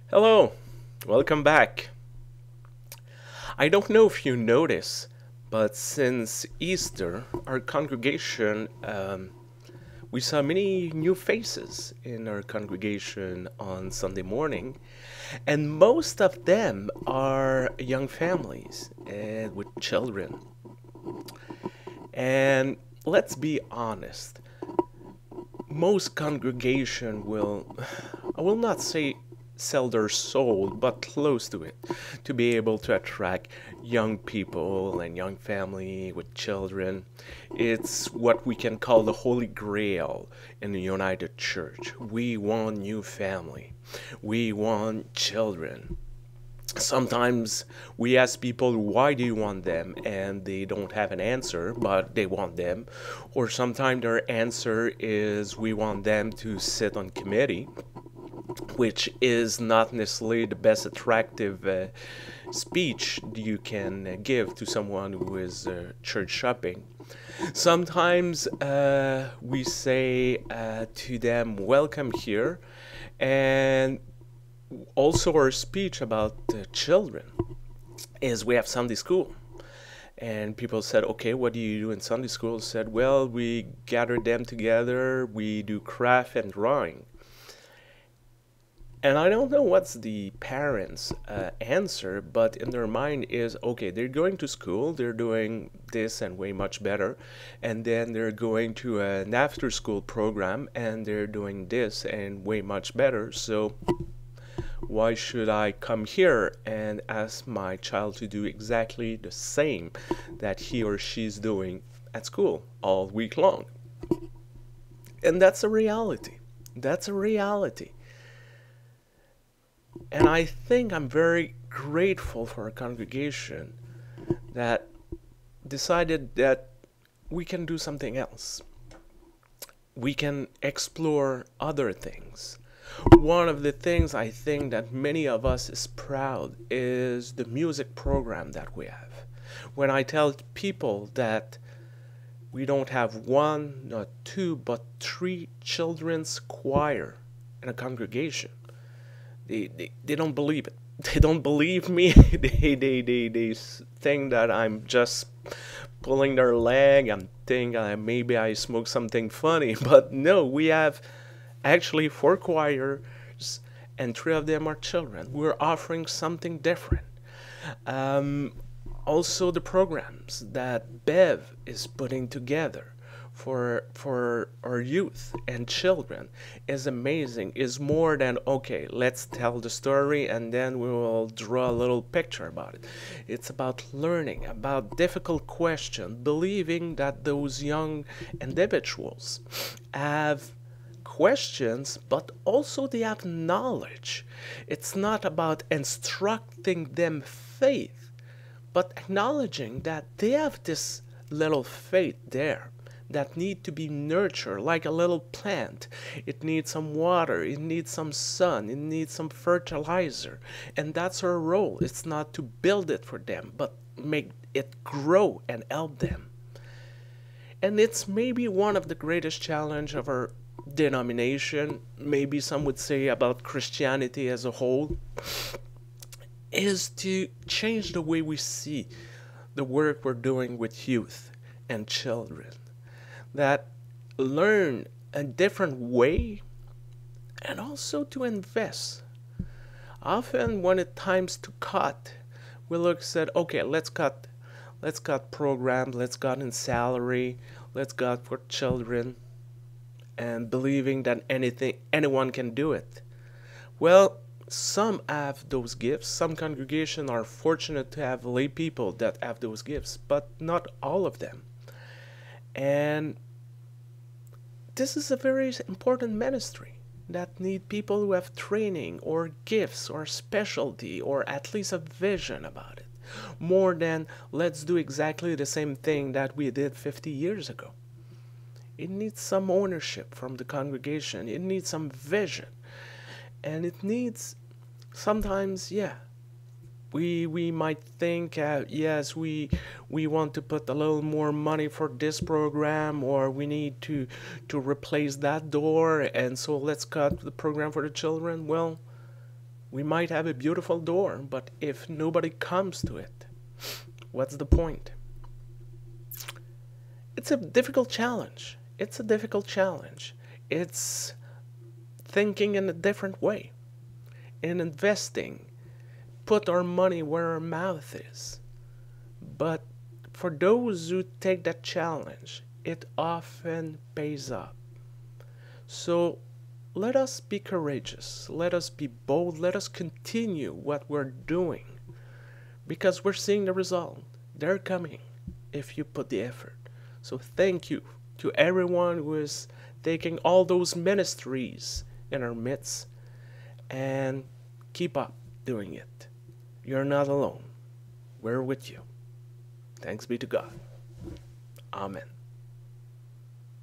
Hello, welcome back. I don't know if you notice, but since Easter, our congregation, we saw many new faces in our congregation on Sunday morning, and most of them are young families and with children. And let's be honest, most congregation will, I will not say sell their soul, but close to it, to be able to attract young people and young family with children. It's what we can call the Holy Grail in the United Church. We want new family. We want children. Sometimes we ask people, why do you want them? And they don't have an answer, but they want them. Or sometimes their answer is, we want them to sit on committee, which is not necessarily the best attractive speech you can give to someone who is church shopping. Sometimes we say to them, welcome here, and also our speech about children is we have Sunday school. And people said, okay, what do you do in Sunday school? Said, well, we gather them together, we do craft and drawing. And I don't know what's the parents' answer, but in their mind is, okay, they're going to school, they're doing this and way much better, and then they're going to an after-school program and they're doing this and way much better. So why should I come here and ask my child to do exactly the same that he or she's doing at school all week long? And that's a reality. That's a reality. And I think I'm very grateful for a congregation that decided that we can do something else. We can explore other things. One of the things I think that many of us is proud is the music program that we have. When I tell people that we don't have one, not two, but three children's choir in a congregation, they don't believe it. They don't believe me. They think that I'm just pulling their leg. I'm thinking maybe I smoke something funny. But no, we have actually four choirs and three of them are children. We're offering something different. Um, Also, the programs that Bev is putting together for our youth and children is amazing. Is more than, okay, let's tell the story and then we will draw a little picture about it. It's about learning about difficult questions, believing that those young individuals have questions, but also they have knowledge. It's not about instructing them faith, but acknowledging that they have this little faith there that need to be nurtured like a little plant. It needs some water, it needs some sun, it needs some fertilizer. And that's our role. It's not to build it for them, but make it grow and help them. And it's maybe one of the greatest challenge of our denomination, maybe some would say about Christianity as a whole, is to change the way we see the work we're doing with youth and children. That learn a different way and also to invest. Often when it's times to cut, we look said, okay, let's cut programs, let's cut in salary, let's cut for children, and believing that anyone can do it. Well, some have those gifts. Some congregations are fortunate to have lay people that have those gifts, but not all of them. And this is a very important ministry that need people who have training or gifts or specialty or at least a vision about it. More than let's do exactly the same thing that we did 50 years ago. It needs some ownership from the congregation. It needs some vision. And it needs sometimes, yeah, we might think, yes, we want to put a little more money for this program, or we need to replace that door, and so let's cut the program for the children. Well, We might have a beautiful door, but if nobody comes to it, what's the point? It's a difficult challenge. It's a difficult challenge. It's thinking in a different way. In investing, put our money where our mouth is. But for those who take that challenge, it often pays up. So let us be courageous. Let us be bold. Let us continue what we're doing. Because we're seeing the result. They're coming if you put the effort. So thank you to everyone who is taking all those ministries in our midst, and keep up doing it. You're not alone. We're with you. Thanks be to God. Amen.